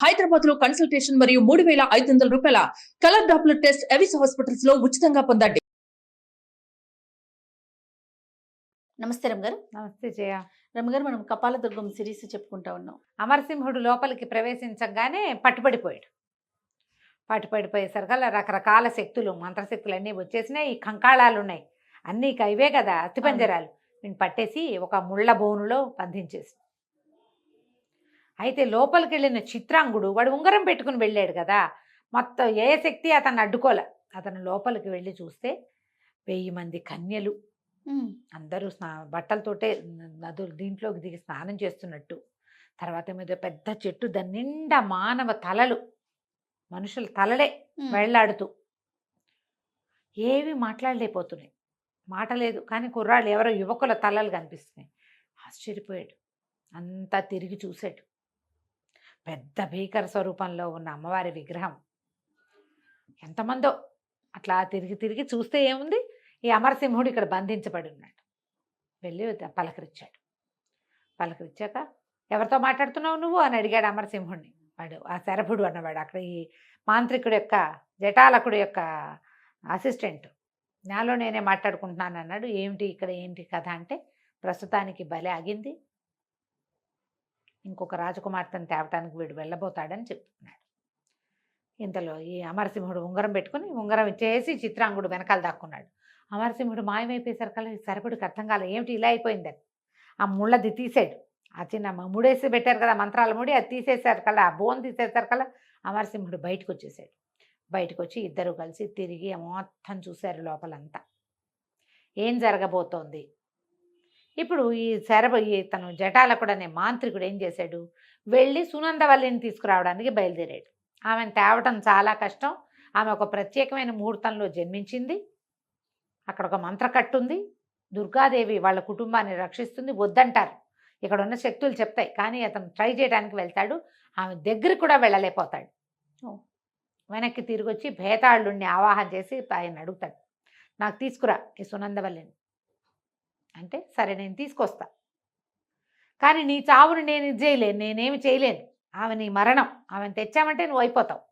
హైదరాబాద్ లో కన్సల్టేషన్ మరియు 3,500 రూపాయల colour Doppler test Avis hospitals లో ఉచితంగా పొందండి. నమస్తే రమగారు. నమస్తే జయ. రమగారు, మనం కపాలదుర్గం సిరీస్ చెప్పుకుంటా ఉన్నాం. అమరసింహుడు లోపలికి ప్రవేశించగానే పట్టుబడిపోయాడు. పట్టుబడిపోయేసరికల్లా రకరకాల శక్తులు, మంత్రశక్తులు అన్నీ వచ్చేసినాయి. ఈ కంకాళాలు ఉన్నాయి, అన్నీ ఇవే కదా అస్థిపంజరాలు. వీటిని పట్టేసి ఒక ముళ్ళ బోనులో బంధించేసి, అయితే లోపలికి వెళ్ళిన చిత్రాంగుడు వాడు ఉంగరం పెట్టుకుని వెళ్ళాడు కదా, మొత్తం ఏ శక్తి అతన్ని అడ్డుకోలే. అతను లోపలికి వెళ్ళి చూస్తే 1000 మంది కన్యలు అందరూ బట్టలతోటే దీంట్లోకి దిగి స్నానం చేస్తున్నట్టు. తర్వాత మీద పెద్ద చెట్టు, దాని నిండా మానవ తలలు, మనుషుల తలలే వెళ్ళాడుతూ, ఏవి మాట్లాడలేకపోతున్నాయి. మాట లేదు, కానీ కుర్రాళ్ళు ఎవరో యువకుల తలలు కనిపిస్తున్నాయి. ఆశ్చర్యపోయాడు. అంతా తిరిగి చూశాడు. పెద్ద భీకర స్వరూపంలో ఉన్న అమ్మవారి విగ్రహం. ఎంతమందో అట్లా తిరిగి తిరిగి చూస్తే ఏముంది, ఈ అమరసింహుడు ఇక్కడ బంధించబడి ఉన్నాడు. వెళ్ళి పలకరించాడు. పలకరించాక, ఎవరితో మాట్లాడుతున్నావు నువ్వు అని అడిగాడు అమరసింహుడిని. వాడు ఆ శరభుడు అన్నవాడు, అక్కడ ఈ మాంత్రికుడు యొక్క, జటాలకుడు యొక్క అసిస్టెంట్. నాలో నేనే మాట్లాడుకుంటున్నాను అన్నాడు. ఏమిటి ఇక్కడ, ఏంటి కథ అంటే, ప్రస్తుతానికి బలి ఆగింది, ఇంకొక రాజకుమార్తెను తేవటానికి వీడు వెళ్ళబోతాడని చెప్తున్నాడు. ఇంతలో ఈ అమరసింహుడు ఉంగరం పెట్టుకుని, ఉంగరం ఇచ్చేసి చిత్రాంగుడు వెనకాల దాక్కున్నాడు. అమరసింహుడు మాయమైపోయేసరికల్లా ఈ సరపుడికి అర్థం కాలే, ఏమిటి ఇలా అయిపోయిందని. ఆ ముళ్ళది తీసాడు. ఆ చిన్న ముడేసి పెట్టారు కదా మంత్రాల ముడి, అది తీసేసారు కల్లా, ఆ బోన్ తీసేసారు కల్లా అమరసింహుడు బయటకు వచ్చేసాడు. బయటకు వచ్చి ఇద్దరు కలిసి తిరిగి మొత్తం చూశారు లోపలంతా ఏం జరగబోతోంది. ఇప్పుడు ఈ తను జటాలకుడు అనే మాంత్రికుడు ఏం చేశాడు, వెళ్ళి సునందవల్లిని తీసుకురావడానికి బయలుదేరాడు. ఆమెను తేవటం చాలా కష్టం. ఆమె ఒక ప్రత్యేకమైన ముహూర్తంలో జన్మించింది. అక్కడ ఒక మంత్రకట్టు ఉంది. దుర్గాదేవి వాళ్ళ కుటుంబాన్ని రక్షిస్తుంది, వద్దంటారు, ఇక్కడ ఉన్న శక్తులు చెప్తాయి. కానీ అతను ట్రై చేయడానికి వెళ్తాడు. ఆమె దగ్గరికి కూడా వెళ్ళలేకపోతాడు. వెనక్కి తిరిగి వచ్చి భేతాళుణ్ణి ఆవాహన చేసి ఆయన అడుగుతాడు, నాకు తీసుకురా ఈ సునందవల్లిని అంటే, సరే నేను తీసుకొస్తా, కానీ నీ చావుని నేను ఇది చేయలేను, నేనేమి చేయలేను, ఆమె నీ మరణం, ఆమెను తెచ్చామంటే నువ్వు అయిపోతావు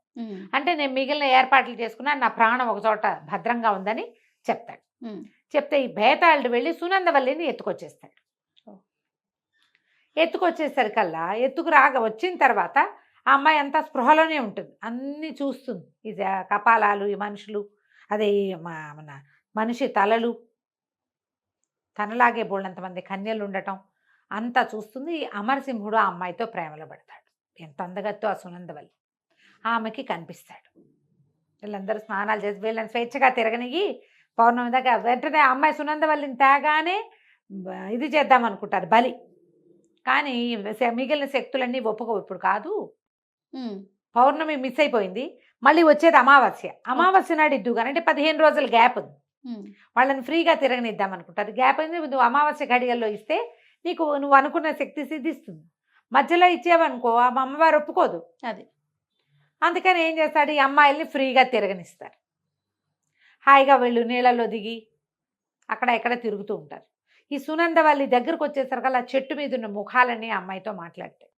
అంటే, నేను మిగిలిన ఏర్పాట్లు చేసుకున్నా, నా ప్రాణం ఒక చోట భద్రంగా ఉందని చెప్తాడు. చెప్తే ఈ భేతాళుడు వెళ్ళి సునందవల్లిని ఎత్తుకొచ్చేస్తాడు. ఎత్తుకొచ్చేసరికల్లా వచ్చిన తర్వాత ఆ అమ్మాయి అంతా స్పృహలోనే ఉంటుంది, అన్నీ చూస్తుంది. ఇది కపాలాలు, ఈ మనుషులు, అదే మన మనిషి తలలు, తనలాగే బోళ్ళంతమంది కన్యలు ఉండటం అంతా చూస్తుంది. ఈ అమరసింహుడు ఆ అమ్మాయితో ప్రేమలో పడతాడు. ఎంత అందగత్తో ఆ సునందవల్లి ఆమెకి కనిపిస్తాడు. వీళ్ళందరూ స్నానాలు చేసి వీళ్ళని స్వేచ్ఛగా తిరగనిగి పౌర్ణమి దాకా, వెంటనే అమ్మాయి సునందవల్లిని తేగానే ఇది చేద్దామనుకుంటారు, బలి. కానీ మిగిలిన శక్తులన్నీ ఒప్పుకోవు. ఇప్పుడు కాదు, పౌర్ణమి మిస్ అయిపోయింది, మళ్ళీ వచ్చేది అమావాస్య. అమావాస్య నాడు ఇద్దు కానీ, అంటే 15 రోజుల గ్యాప్ ఉంది. వాళ్ళని ఫ్రీగా తిరగనిద్దాం అనుకుంటారు. గ్యాప్ అయింది, నువ్వు అమావాస్య ఘడియల్లో ఇస్తే నీకు నువ్వు అనుకున్న శక్తి సిద్ధిస్తుంది. మధ్యలో ఇచ్చేవనుకో ఆ అమ్మవారు ఒప్పుకోదు. అది అందుకని ఏం చేస్తాడు, ఈ అమ్మాయిల్ని ఫ్రీగా తిరగనిస్తారు. హాయిగా వీళ్ళు నీళ్ళలో దిగి అక్కడ ఎక్కడ తిరుగుతూ ఉంటారు. ఈ సునందవల్లి దగ్గరకు వచ్చేసరికల్లా చెట్టు మీద ఉన్న ముఖాలన్నీ అమ్మాయితో మాట్లాడతాయి.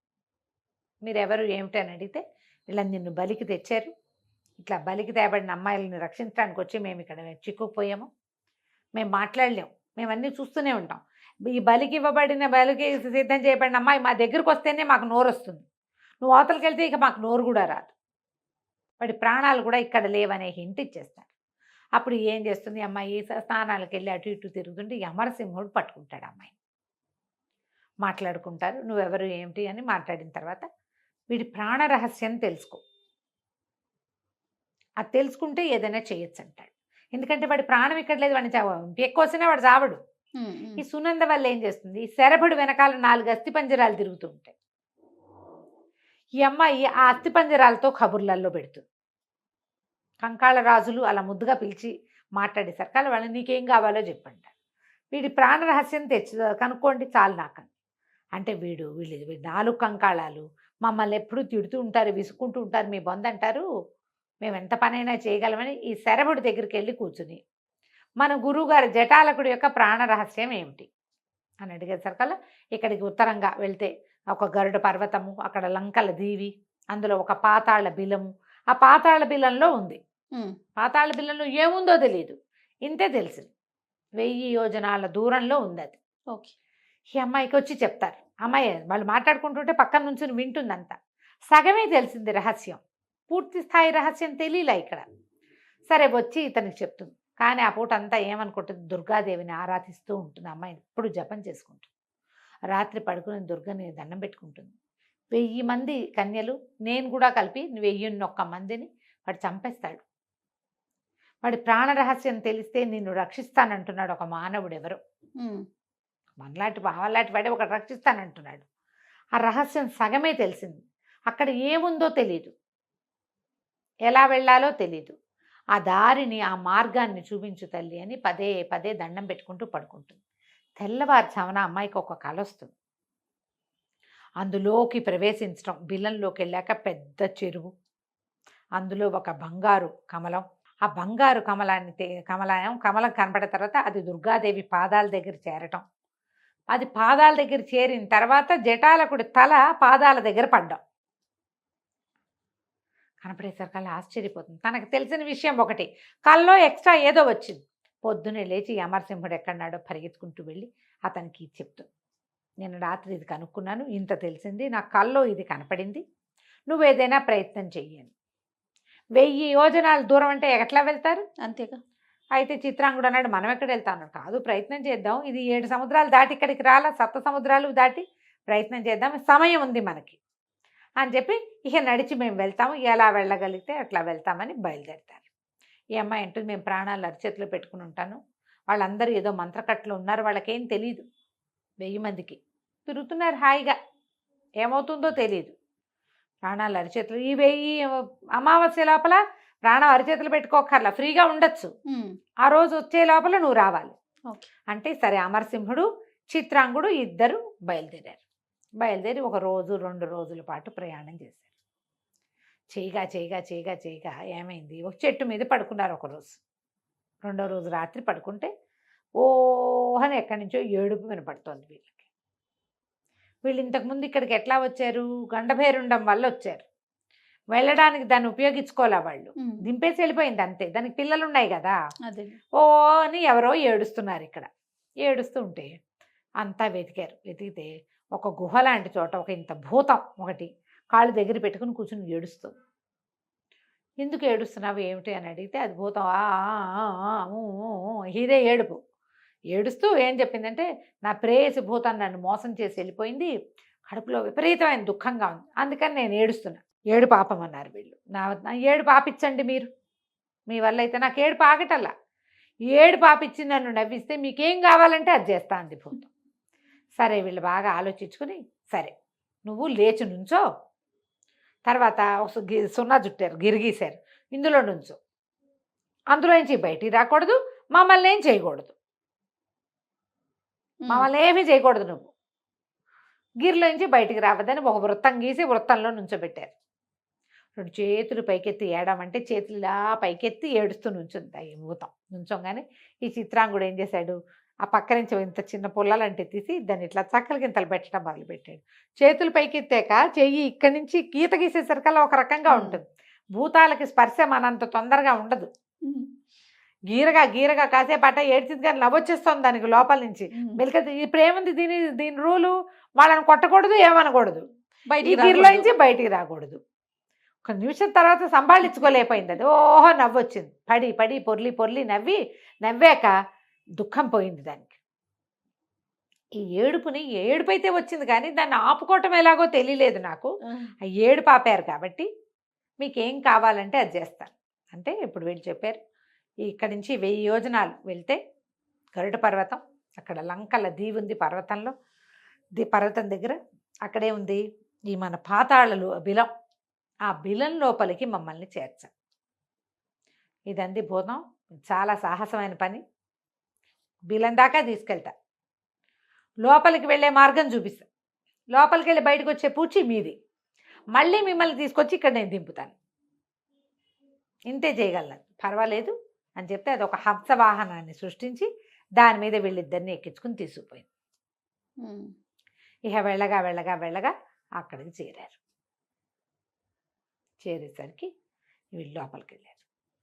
మీరెవరు ఏమిటి అని అడిగితే, వీళ్ళని నిన్ను బలికి తెచ్చారు, ఇట్లా బలికి తేబడిన అమ్మాయిలని రక్షించడానికి వచ్చి మేము ఇక్కడ చిక్కుకుపోయాము, మేము మాట్లాడలేము, మేము అన్నీ చూస్తూనే ఉంటాం. ఈ బలికి సిద్ధం చేయబడిన అమ్మాయి మా దగ్గరకు వస్తేనే మాకు నోరు వస్తుంది, నువ్వు అవతలకి వెళ్తే ఇక మాకు నోరు కూడా రాదు, వాడి ప్రాణాలు కూడా ఇక్కడ లేవనే హింట్ ఇచ్చేస్తాడు. అప్పుడు ఏం చేస్తుంది అమ్మాయి, స్నానాలకు వెళ్ళి అటు ఇటు తిరుగుతుంటే ఈ అమరసింహుడు పట్టుకుంటాడు అమ్మాయిని. మాట్లాడుకుంటారు, నువ్వెవరు ఏమిటి అని మాట్లాడిన తర్వాత, వీడి ప్రాణ రహస్యం తెలుసుకో, అది తెలుసుకుంటే ఏదైనా చేయొచ్చు అంటాడు. ఎందుకంటే వాడి ప్రాణం ఇక్కడ లేదు, వాడిని ఎక్కువసినా వాడు చావడు. ఈ సునంద వల్ల ఏం చేస్తుంది, ఈ శరభుడు వెనకాల 4 అస్థిపంజరాలు తిరుగుతూ ఉంటాయి. ఈ అమ్మాయి ఆ అస్థిపంజరాలతో కబుర్లలో పెడుతుంది. కంకాళ రాజులు అలా ముద్దుగా పిలిచి మాట్లాడేసరికి వాళ్ళు నీకేం కావాలో చెప్పండి, వీడి ప్రాణ రహస్యం కనుక్కోండి చాలు నాకు అంటే, వీళ్ళు 4 కంకాళాలు మమ్మల్ని ఎప్పుడూ తిడుతూ ఉంటారు, విసుక్కుంటూ ఉంటారు, మీ బొందంటారు, మేము ఎంత పనైనా చేయగలమని ఈ శరభుడి దగ్గరికి వెళ్ళి కూర్చుని, మన గురువుగారు జటాలకుడి యొక్క ప్రాణ రహస్యం ఏమిటి అని అడిగేసరికల్లా, ఇక్కడికి ఉత్తరంగా వెళ్తే ఒక గరుడ పర్వతము, అక్కడ లంకల దీవి, అందులో ఒక పాతాళ బిలము, ఆ పాతాళ బిలంలో ఉంది. ఉమ్, పాతాళ బిలంలో ఏముందో తెలియదు, ఇంతే తెలిసింది. 1000 యోజనాల దూరంలో ఉంది అది. ఓకే. ఈ అమ్మాయికి వచ్చి చెప్తారు. అమ్మాయి వాళ్ళు మాట్లాడుకుంటుంటే పక్కన నుంచి వింటుందంతా. సగమే తెలిసింది రహస్యం, పూర్తి స్థాయి రహస్యం తెలియలే ఇక్కడ. సరే వచ్చి ఇతనికి చెప్తుంది. కానీ ఆ పూట అంతా ఏమనుకుంటుంది, దుర్గాదేవిని ఆరాధిస్తూ ఉంటుంది. అమ్మాయి ఎప్పుడు జపం చేసుకుంటుంది. రాత్రి పడుకుని దుర్గని దండం పెట్టుకుంటుంది. 1000 మంది కన్యలు, నేను కూడా కలిపి 1001 మందిని వాడు చంపేస్తాడు. వాడి ప్రాణ రహస్యం తెలిస్తే నిన్ను రక్షిస్తానంటున్నాడు ఒక మానవుడు. ఎవరు ఉమ్, మనలాంటి బావలాంటి వాడే ఒకటి రక్షిస్తానంటున్నాడు. ఆ రహస్యం సగమే తెలిసింది. అక్కడ ఏముందో తెలీదు, ఎలా వెళ్ళాలో తెలీదు. ఆ దారిని, ఆ మార్గాన్ని చూపించు తల్లి అని పదే పదే దండం పెట్టుకుంటూ పడుకుంటుంది. తెల్లవారుజామున అమ్మాయికి ఒక కల వస్తుంది. అందులోకి ప్రవేశించడం, బిల్లంలోకి వెళ్ళాక పెద్ద చెరువు, అందులో ఒక బంగారు కమలం. ఆ బంగారు కమలం కనపడిన తర్వాత అది దుర్గాదేవి పాదాల దగ్గర చేరటం. అది పాదాల దగ్గర చేరిన తర్వాత జటాలకుడి తల పాదాల దగ్గర పడ్డాం. కనపడేసరికల్లా ఆశ్చర్యపోతుంది. తనకు తెలిసిన విషయం ఒకటి, కల్లో ఎక్స్ట్రా ఏదో వచ్చింది. పొద్దున్నే లేచి అమరసింహుడు ఎక్కడున్నాడో పరిగెత్తుకుంటూ వెళ్ళి అతనికి చెప్తుంది. నేను రాత్రి ఇది కనుక్కున్నాను, ఇంత తెలిసింది, నా కల్లో ఇది కనపడింది, నువ్వేదైనా ప్రయత్నం చెయ్యను. 1000 యోజనాల దూరం అంటే ఎట్లా వెళ్తారు? అంతేగా. అయితే చిత్రాంగుడు అన్నాడు, మనం ఎక్కడ వెళ్తాను? కాదు, ప్రయత్నం చేద్దాం. ఇది 7 సముద్రాలు దాటి ఇక్కడికి రాలా, 7 సముద్రాలు దాటి ప్రయత్నం చేద్దాం, సమయం ఉంది మనకి అని చెప్పి ఇక నడిచి మేము వెళ్తాము, ఎలా వెళ్ళగలిగితే అట్లా వెళ్తామని బయలుదేరుతారు. ఈ అమ్మాయి అంటుంది, మేము ప్రాణాలు అరిచేతిలో పెట్టుకుని ఉంటాను, వాళ్ళందరూ ఏదో మంత్రకట్లు ఉన్నారు, వాళ్ళకేం తెలియదు. 1000 మందికి తిరుగుతున్నారు హాయిగా, ఏమవుతుందో తెలియదు. ప్రాణాలు అరిచేతులు, ఈ 1000 అమావాస్య లోపల ప్రాణం అరిచేతులు పెట్టుకోకర్లా, ఫ్రీగా ఉండొచ్చు. ఉమ్, ఆ రోజు వచ్చే లోపల నువ్వు రావాలి. ఓకే. అంటే సరే, అమరసింహుడు చిత్రాంగుడు ఇద్దరు బయలుదేరారు. బయలుదేరి 1 రోజు 2 రోజుల పాటు ప్రయాణం చేశారు. చేయగా ఏమైంది, ఒక చెట్టు మీద పడుకున్నారు ఒకరోజు. 2వ రోజు రాత్రి పడుకుంటే ఓహని ఎక్కడి నుంచో ఏడుపు వినపడుతోంది వీళ్ళకి. వీళ్ళు ఇంతకుముందు ఇక్కడికి ఎట్లా వచ్చారు? గండభేరుండం వల్ల వచ్చారు. వెళ్ళడానికి దాన్ని ఉపయోగించుకోలే వాళ్ళు, ఉమ్, దింపేసి వెళ్ళిపోయింది అంతే. దానికి పిల్లలు ఉన్నాయి కదా, అదే. ఓ అని ఎవరో ఏడుస్తున్నారు ఇక్కడ. ఏడుస్తూ ఉంటే అంతా వెతికారు. వెతికితే ఒక గుహ లాంటి చోట ఒక ఇంత భూతం ఒకటి కాళ్ళు దగ్గర పెట్టుకుని కూర్చుని ఏడుస్తుంది. ఎందుకు ఏడుస్తున్నావు ఏమిటి అని అడిగితే అది భూతం ఇదే ఏడుపు. ఏడుస్తూ ఏం చెప్పిందంటే, నా ప్రేయసి భూతం నన్ను మోసం చేసి వెళ్ళిపోయింది, కడుపులో విపరీతమైన దుఃఖంగా ఉంది, అందుకని నేను ఏడుస్తున్నా. ఏడుపు ఆపమన్నారు వీళ్ళు. నా ఏడుపు ఆపించండి మీరు, మీ వల్ల అయితే నాకు ఏడుపు ఆగటల్లా. ఏడుపు ఆపించి నన్ను నవ్విస్తే మీకేం కావాలంటే అది చేస్తా అంది భూతం. సరే, వీళ్ళు బాగా ఆలోచించుకుని, సరే నువ్వు లేచి నుంచో, తర్వాత ఒక సున్నా చుట్టారు, గిరిగీశారు, ఇందులో నుంచో, అందులో నుంచి బయటికి రాకూడదు, మమ్మల్ని ఏం చేయకూడదు, మమ్మల్ని ఏమీ చేయకూడదు, నువ్వు గిరిలో నుంచి బయటికి రావద్దని ఒక వృత్తం గీసి వృత్తంలో నుంచోబెట్టారు. 2 చేతులు పైకెత్తి ఏడమంటే చేతులా పైకెత్తి ఏడుస్తూ నుంచుంది ఈ భూతం. నుంచోగానే ఈ చిత్రాంగుడు ఏం చేశాడు, ఆ పక్క నుంచి ఇంత చిన్న పుల్లలంటే తీసి దాన్ని ఇట్లా చక్కల గింతలు పెట్టడం మొదలుపెట్టాడు. చేతులు పైకెత్తాక చెయ్యి ఇక్కడి నుంచి గీత గీసేసరికల్లా ఒక రకంగా ఉంటుంది. భూతాలకి స్పర్శ మనంత తొందరగా ఉండదు. గీరగా కాసేపాట ఏడ్చింది కానీ నవ్వొచ్చేస్తుంది దానికి లోపల నుంచి. మెలికది ఇప్పుడు ఏముంది, దీని రూలు, వాళ్ళని కొట్టకూడదు, ఏమనకూడదు, ఈ గిరిలో నుంచి బయటికి రాకూడదు. 1 నిమిషం తర్వాత సంభాళించుకోలేకపోయింది అది. ఓహో నవ్వొచ్చింది, పడి పొర్లి నవ్వాక దుఃఖం పోయింది దానికి. ఈ ఏడుపు అయితే వచ్చింది కానీ దాన్ని ఆపుకోవటం ఎలాగో తెలియలేదు నాకు. ఆ ఏడుపు ఆపారు కాబట్టి మీకేం కావాలంటే అది చేస్తాను అంటే, ఇప్పుడు వీళ్ళు చెప్పారు, ఇక్కడి నుంచి 1000 యోజనాలు వెళ్తే గరుడ పర్వతం, అక్కడ లంకల దీవి ఉంది పర్వతంలో, పర్వతం దగ్గర అక్కడే ఉంది ఈ మన పాతాళలు బిలం, ఆ బిలం లోపలికి మమ్మల్ని చేర్చాం. ఇదంది భూతం. చాలా సాహసమైన పని. బిలం దాకా తీసుకెళ్తా, లోపలికి వెళ్ళే మార్గం చూపిస్తా, లోపలికి వెళ్ళి బయటకు వచ్చే పూచి మీది, మళ్ళీ మిమ్మల్ని తీసుకొచ్చి ఇక్కడ నేను దింపుతాను, ఇంతే చేయగలను, పర్వాలేదు అని చెప్తే అది ఒక హంసవాహనాన్ని సృష్టించి దాని మీద వీళ్ళిద్దరిని ఎక్కించుకుని తీసుకుపోయింది. ఇక వెళ్ళగా అక్కడికి చేరారు. చేరేసరికి వీళ్ళు లోపలికి వెళ్ళారు.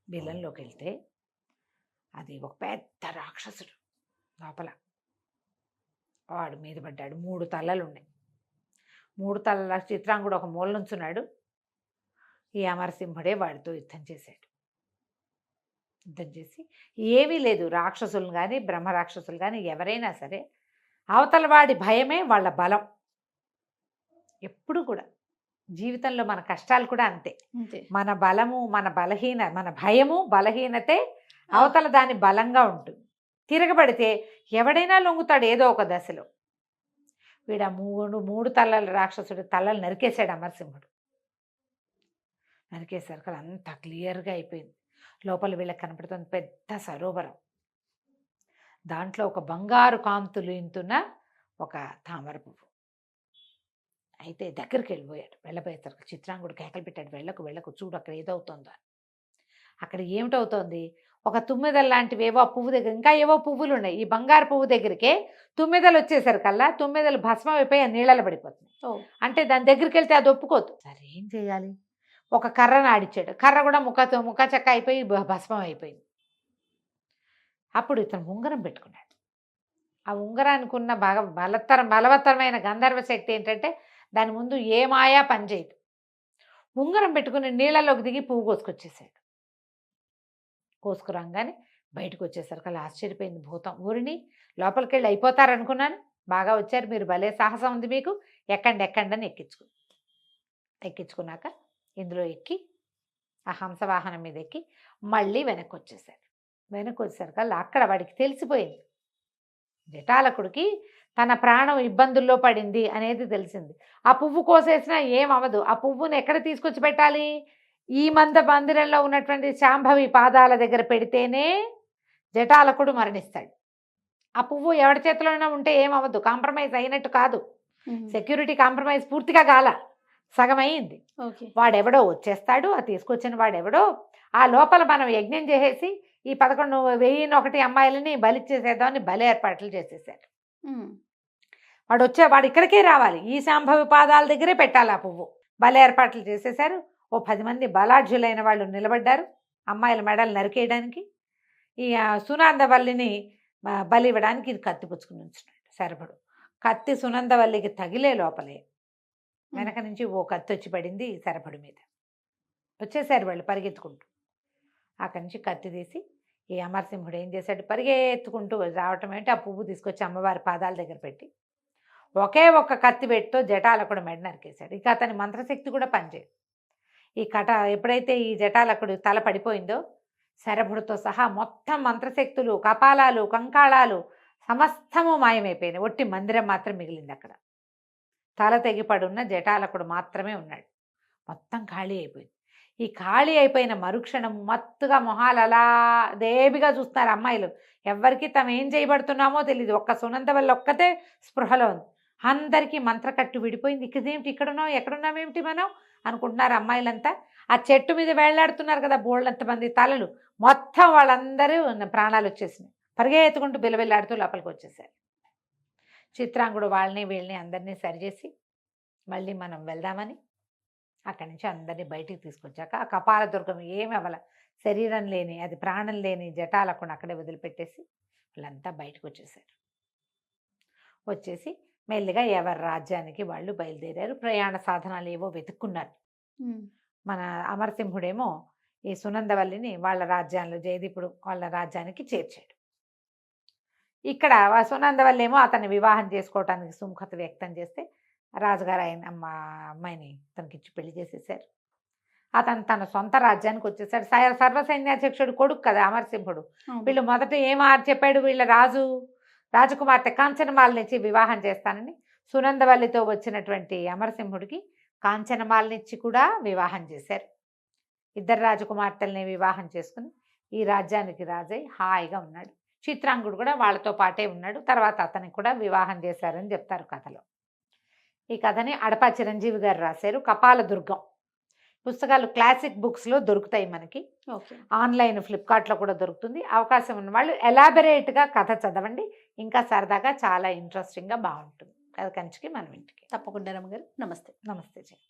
బిల్లంలోకి వెళ్తే అది ఒక పెద్ద రాక్షసుడు లోపల. వాడు మీద పడ్డాడు. 3 తలలు ఉన్నాయి. 3 తలల చిత్రాంగుడు ఒక మూల నుంచున్నాడు. ఈ అమరసింహుడే వాడితో యుద్ధం చేశాడు. యుద్ధం చేసి ఏమీ లేదు, రాక్షసులు కానీ బ్రహ్మరాక్షసులు కానీ ఎవరైనా సరే అవతల వాడి భయమే వాళ్ళ బలం. ఎప్పుడు కూడా జీవితంలో మన కష్టాలు కూడా అంతే. అంతే. మన బలము మన మన భయము బలహీనతే అవతల దాని బలంగా ఉంటుంది. తిరగబడితే ఎవడైనా లొంగుతాడు ఏదో ఒక దశలో. వీడు 3 తలల రాక్షసుడి తలలు నరికేశాడు అమరసింహుడు. నరికేసరికి అంతా క్లియర్గా అయిపోయింది. లోపల వీళ్ళకి కనపడుతుంది పెద్ద సరోవరం. దాంట్లో ఒక బంగారు కాంతులు ఇంతున్న ఒక తామర పువ్వు. అయితే దగ్గరికి వెళ్ళబోయేసరికి చిత్రాంగుడు కేకలు పెట్టాడు, వెళ్ళకు చూడు అక్కడ ఏదవుతుందో అని. అక్కడ ఏమిటవుతోంది, ఒక తుమ్మెదలు లాంటివి ఏవో పువ్వు దగ్గర ఇంకా ఏవో పువ్వులు ఉన్నాయి. ఈ బంగారు పువ్వు దగ్గరికే తుమ్మెదలు వచ్చేసరికల్లా తుమ్మెదలు భస్మం అయిపోయి ఆ నీళ్ళలో పడిపోతుంది. అంటే దాని దగ్గరికి వెళ్తే అది ఒప్పుకోదు. సరే ఏం చేయాలి, ఒక కర్రను ఆడిచ్చాడు. కర్ర కూడా ముఖ చెక్క అయిపోయి భస్మం అయిపోయింది. అప్పుడు ఇతను ఉంగరం పెట్టుకున్నాడు. ఆ ఉంగరానికి ఉన్న బాగా బలవత్తరమైన గంధర్వ శక్తి ఏంటంటే దాని ముందు ఏ మాయా పనిచేయదు. ఉంగరం పెట్టుకుని నీళ్ళలోకి దిగి పువ్వు కోసుకొచ్చేసాడు. కోసుకురాగానే బయటకు వచ్చేసరికి అలా ఆశ్చర్యపోయింది భూతం. ఊరిని లోపలికి వెళ్ళి అయిపోతారనుకున్నాను, బాగా వచ్చారు మీరు, భలే సాహసం ఉంది మీకు, ఎక్కండి అని ఎక్కించుకున్నాక ఇందులో ఎక్కి ఆ హంసవాహనం మీద ఎక్కి మళ్ళీ వెనక్కి వచ్చేసరికి అక్కడ వాడికి తెలిసిపోయింది జటాలకుడికి తన ప్రాణం ఇబ్బందుల్లో పడింది అనేది తెలిసింది. ఆ పువ్వు కోసేసినా ఏమవదు. ఆ పువ్వుని ఎక్కడ తీసుకొచ్చి పెట్టాలి, ఈ మందిరంలో ఉన్నటువంటి శాంభవి పాదాల దగ్గర పెడితేనే జటాలకుడు మరణిస్తాడు. ఆ పువ్వు ఎవరి చేతిలోనే ఉంటే ఏమవద్దు, కాంప్రమైజ్ అయినట్టు కాదు. సెక్యూరిటీ కాంప్రమైజ్ పూర్తిగా కాల, సగం అయింది. వాడెవడో వచ్చేస్తాడు, ఆ తీసుకొచ్చిన వాడెవడో ఆ లోపల మనం యజ్ఞం చేసేసి ఈ 11,001 అమ్మాయిలని బలిచ్చేసేద్దామని బలి ఏర్పాట్లు చేసేసారు. వాడు ఇక్కడికే రావాలి, ఈ శాంభవి పాదాల దగ్గరే పెట్టాలి ఆ పువ్వు. బలి ఏర్పాట్లు చేసేసారు. ఓ 10 మంది బలాఢ్యులైన వాళ్ళు నిలబడ్డారు అమ్మాయిల మెడలు నరికేయడానికి. ఈ సునందవల్లిని బలి ఇవ్వడానికి ఇది కత్తి పుచ్చుకుని ఉంచున్నాడు శరభుడు. కత్తి సునందవల్లికి తగిలే లోపలే వెనక నుంచి ఓ కత్తి వచ్చి పడింది శరభుడి మీద. వచ్చేసారు వాళ్ళు పరిగెత్తుకుంటూ. అక్కడి నుంచి కత్తి తీసి ఈ అమరసింహుడు ఏం చేశాడు, పరిగెత్తుకుంటూ రావటం ఏంటి, ఆ పువ్వు తీసుకొచ్చి అమ్మవారి పాదాల దగ్గర పెట్టి ఒకే ఒక్క కత్తి పెట్టితో జటాలకుడు మెడ నరికేశాడు. ఇక అతని మంత్రశక్తి కూడా పనిచేయదు. ఎప్పుడైతే ఈ జటాలకుడు తల పడిపోయిందో శరభుడితో సహా మొత్తం మంత్రశక్తులు, కపాలాలు, కంకాళాలు సమస్తము మాయమైపోయినాయి. ఒట్టి మందిరం మాత్రం మిగిలింది. అక్కడ తల తెగిపడున్న జటాలకుడు మాత్రమే ఉన్నాడు. మొత్తం ఖాళీ అయిపోయింది. ఈ ఖాళీ అయిపోయిన మరుక్షణం మత్తుగా మొహాలు అలా దేవిగా చూస్తున్నారు అమ్మాయిలు. ఎవరికి తాము ఏం చేయబడుతున్నామో తెలియదు. ఒక్క సునంద వల్ల ఒక్కతే స్పృహలో ఉంది. అందరికీ మంత్రకట్టు విడిపోయింది. ఇక్కడేమిటి, ఎక్కడున్నామేమిటి మనం అనుకుంటున్నారు అమ్మాయిలంతా. ఆ చెట్టు మీద వేళ్లాడుతున్నారు కదా బోళ్ళంతమంది తలలు, మొత్తం వాళ్ళందరూ ప్రాణాలు వచ్చేసినాయి. పరిగెత్తుకుంటూ బిలబిల్లాడుతూ లోపలికి వచ్చేసారు. చిత్రాంగుడు వాళ్ళని వీళ్ళని అందరినీ సరిచేసి మళ్ళీ మనం వెళ్దామని అక్కడి నుంచి అందరినీ బయటికి తీసుకొచ్చాక ఆ కపాలదుర్గం ఏమి అవ్వాల, శరీరం లేని అది ప్రాణం లేని జటాలకుడు అక్కడే వదిలిపెట్టేసి వాళ్ళంతా బయటకు వచ్చేసారు. వచ్చేసి మెల్లిగా ఎవరి రాజ్యానికి వాళ్ళు బయలుదేరారు. ప్రయాణ సాధనాలు ఏవో వెతుక్కున్నారు. మన అమరసింహుడేమో ఈ సునందవల్లిని వాళ్ళ రాజ్యాల్లో జయదీపుడు వాళ్ళ రాజ్యానికి చేర్చాడు. ఇక్కడ సునందవల్లి ఏమో అతన్ని వివాహం చేసుకోవటానికి సుముఖత వ్యక్తం చేస్తే రాజుగారు అమ్మాయిని తనకి ఇచ్చి పెళ్లి చేసేసారు. అతను తన సొంత రాజ్యానికి వచ్చేసాడు. సర్వసైన్యాధ్యక్షుడు కొడుకు కదా అమరసింహుడు. వీళ్ళు మొదట ఏం చెప్పాడు, వీళ్ళ రాజకుమార్తె కాంచనమాలనిచ్చి వివాహం చేస్తానని సునందవల్లితో వచ్చినటువంటి అమరసింహుడికి కాంచనమాలనిచ్చి కూడా వివాహం చేశారు. 2 రాజకుమార్తెల్ని వివాహం చేసుకుని ఈ రాజ్యానికి రాజై హాయిగా ఉన్నాడు. చిత్రాంగుడు కూడా వాళ్ళతో పాటే ఉన్నాడు. తర్వాత అతనికి కూడా వివాహం చేశారని చెప్తారు కథలో. ఈ కథని అడపా చిరంజీవి గారు రాశారు. కపాలదుర్గం పుస్తకాలు క్లాసిక్ బుక్స్లో దొరుకుతాయి మనకి. ఆన్లైన్ ఫ్లిప్కార్ట్లో కూడా దొరుకుతుంది. అవకాశం ఉన్న వాళ్ళు ఎలాబరేట్గా కథ చదవండి. ఇంకా సరదాగా చాలా ఇంట్రెస్టింగ్గా బాగుంటుంది. కథ కంచికి మనం ఇంటికి. తప్పకుండా రమ్మగారు. నమస్తే. నమస్తే జయ.